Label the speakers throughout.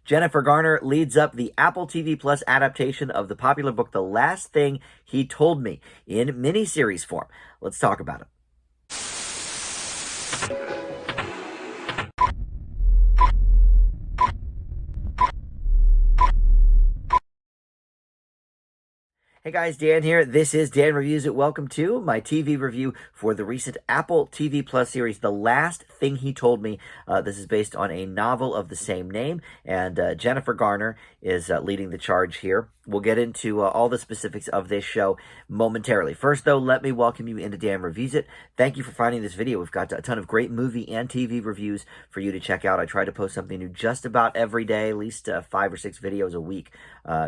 Speaker 1: Jennifer Garner leads up the Apple TV Plus adaptation of the popular book The Last Thing He Told Me in miniseries form. Let's talk about it. Hey guys, Dan here. This is Dan Reviews It. Welcome to my TV review for the recent Apple TV Plus series, The Last Thing He Told Me. This is based on a novel of the same name, and Jennifer Garner is leading the charge here. We'll get into all the specifics of this show momentarily. First, though, let me welcome you into Dan Reviews It. Thank you for finding this video. We've got a ton of great movie and TV reviews for you to check out. I try to post something new just about every day. At least 5 or 6 videos a week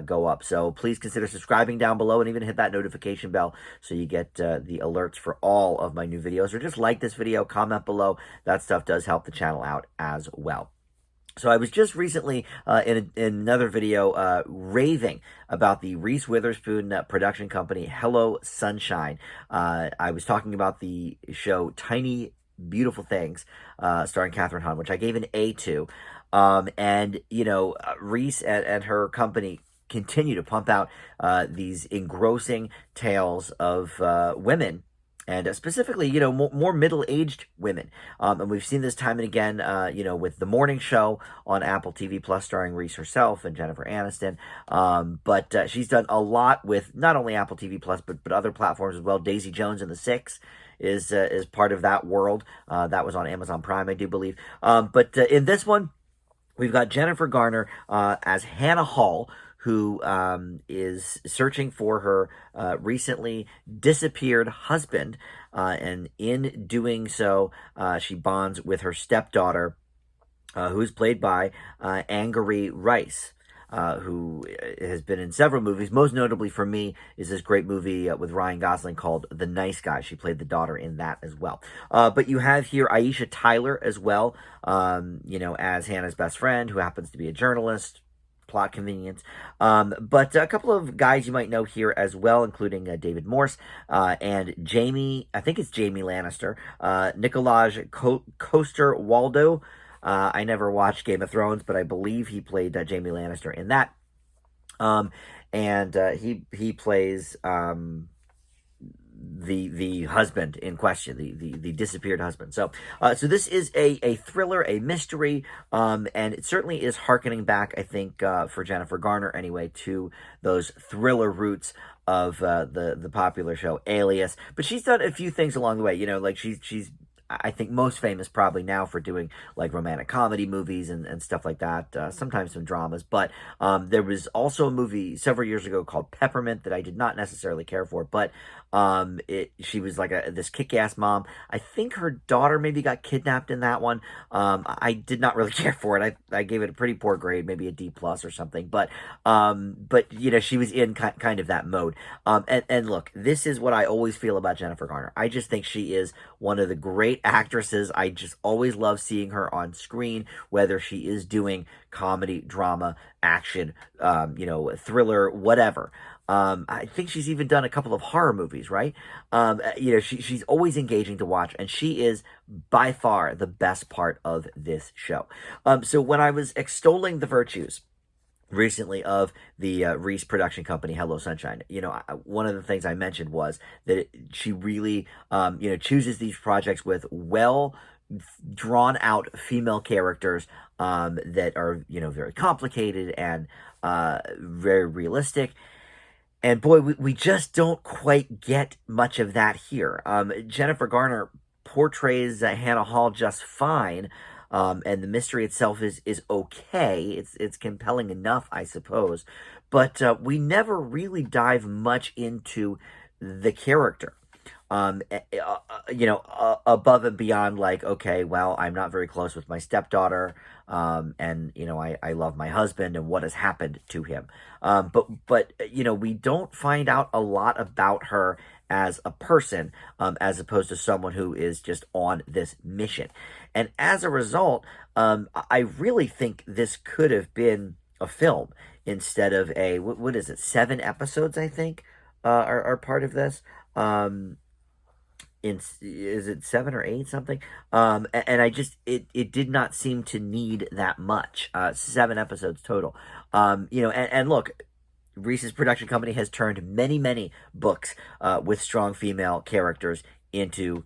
Speaker 1: go up. So please consider subscribing down below and even hit that notification bell so you get the alerts for all of my new videos. Or just like this video, comment below. That stuff does help the channel out as well. So I was just recently in another video raving about the Reese Witherspoon production company, Hello Sunshine. I was talking about the show Tiny Beautiful Things, starring Kathryn Hahn, which I gave an A to. And, you know, Reese and her company continue to pump out these engrossing tales of women, and specifically, you know, more middle-aged women. And we've seen this time and again, you know, with The Morning Show on Apple TV Plus, starring Reese herself and Jennifer Aniston. But she's done a lot with not only Apple TV Plus, but other platforms as well. Daisy Jones and the Six is part of that world. That was on Amazon Prime, I do believe. But in this one, we've got Jennifer Garner as Hannah Hall, who is searching for her recently disappeared husband, and in doing so, she bonds with her stepdaughter, who is played by Angourie Rice, who has been in several movies. Most notably for me is this great movie with Ryan Gosling called The Nice Guy. She played the daughter in that as well. But you have here Aisha Tyler as well, you know, as Hannah's best friend, who happens to be a journalist. Plot convenience. But a couple of guys you might know here as well, including David Morse and Jamie, I think it's Jamie Lannister, Nikolaj Coster-Waldau. I never watched Game of Thrones, but I believe he played Jamie Lannister in that. And he plays the husband in question, the disappeared husband. So this is a thriller, a mystery, and it certainly is hearkening back, I think, for Jennifer Garner anyway, to those thriller roots of the popular show Alias. But she's done a few things along the way, you know, like she's I think most famous probably now for doing like romantic comedy movies and stuff like that, sometimes some dramas. But there was also a movie several years ago called Peppermint that I did not necessarily care for, but she was like this kick-ass mom. I think her daughter maybe got kidnapped in that one. I did not really care for it. I gave it a pretty poor grade, maybe a D+ or something. But you know, she was in kind of that mode. And look, this is what I always feel about Jennifer Garner. I just think she is one of the great actresses. I just always love seeing her on screen, whether she is doing comedy, drama, action, you know, thriller, whatever. I think she's even done a couple of horror movies, right? You know, she's always engaging to watch, and she is by far the best part of this show. So when I was extolling the virtues recently of the Reese production company, Hello Sunshine, you know, one of the things I mentioned was that she really, you know, chooses these projects with well drawn out female characters that are, you know, very complicated and very realistic. And boy, we just don't quite get much of that here. Jennifer Garner portrays Hannah Hall just fine. And the mystery itself is okay. It's compelling enough, I suppose. But we never really dive much into the character. You know, above and beyond, like, okay, well, I'm not very close with my stepdaughter, and, you know, I love my husband and what has happened to him. But you know, we don't find out a lot about her as a person, as opposed to someone who is just on this mission. And as a result, I really think this could have been a film instead of a, what is it, 7 episodes, I think, are part of this. is it 7 or 8 something? And I just it did not seem to need that much. 7 episodes total. And look, Reese's production company has turned many books with strong female characters into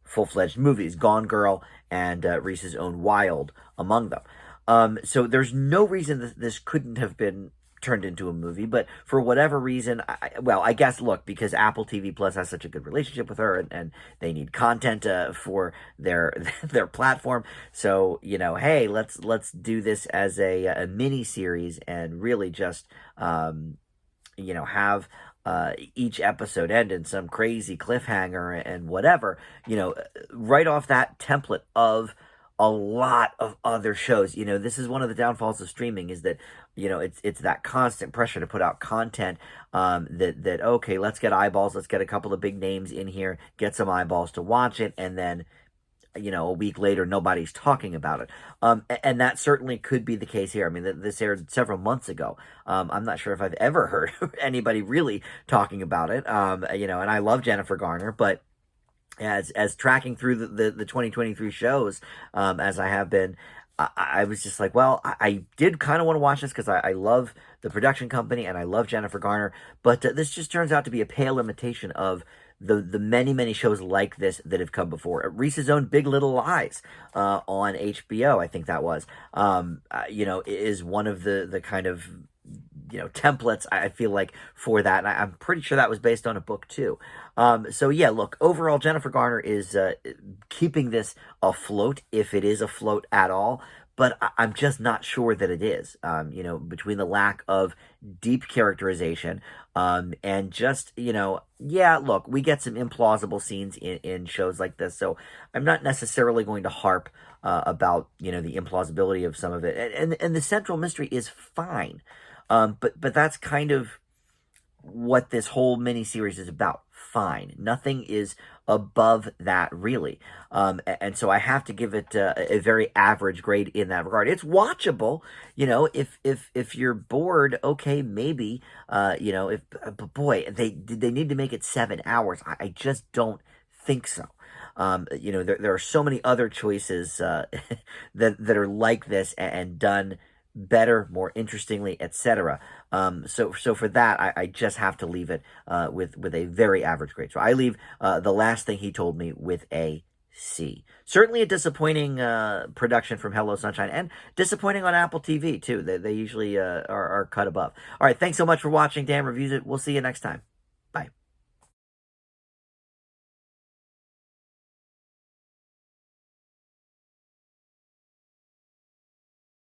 Speaker 1: full-fledged movies. Gone Girl and Reese's Own Wild among them. So there's no reason that this couldn't have been turned into a movie, but for whatever reason, I guess, look, because Apple TV Plus has such a good relationship with her, and they need content for their their platform. So hey, let's do this as a mini series and really just have each episode end in some crazy cliffhanger and whatever, right off that template of a lot of other shows. This is one of the downfalls of streaming, is that, it's that constant pressure to put out content, that okay, let's get eyeballs, let's get a couple of big names in here, get some eyeballs to watch it, and then a week later, nobody's talking about it. And that certainly could be the case here. I mean, this aired several months ago. I'm not sure if I've ever heard anybody really talking about it. And I love Jennifer Garner, but as tracking through the 2023 shows, as I have been, I was just like, well, I did kind of want to watch this because I love the production company and I love Jennifer Garner, but this just turns out to be a pale imitation of the many shows like this that have come before. Reese's Own Big Little Lies on HBO, I think that was, is one of the kind of templates, I feel like, for that, and I'm pretty sure that was based on a book too. So yeah, look, overall, Jennifer Garner is keeping this afloat, if it is afloat at all. But I'm just not sure that it is, between the lack of deep characterization, and just, yeah, look, we get some implausible scenes in shows like this, so I'm not necessarily going to harp about, the implausibility of some of it. And the central mystery is fine. But that's kind of what this whole miniseries is about. Fine. Nothing is above that, really. And so I have to give it a very average grade in that regard. It's watchable, if you're bored, okay, maybe, but boy, they need to make it 7 hours. I just don't think so. There are so many other choices that are like this and done better, more interestingly, etc. So for that, I just have to leave it with a very average grade. So I leave The Last Thing He Told Me with a C. Certainly a disappointing production from Hello Sunshine, and disappointing on Apple TV too. They usually are cut above. All right, thanks so much for watching. Dan Reviews It. We'll see you next time.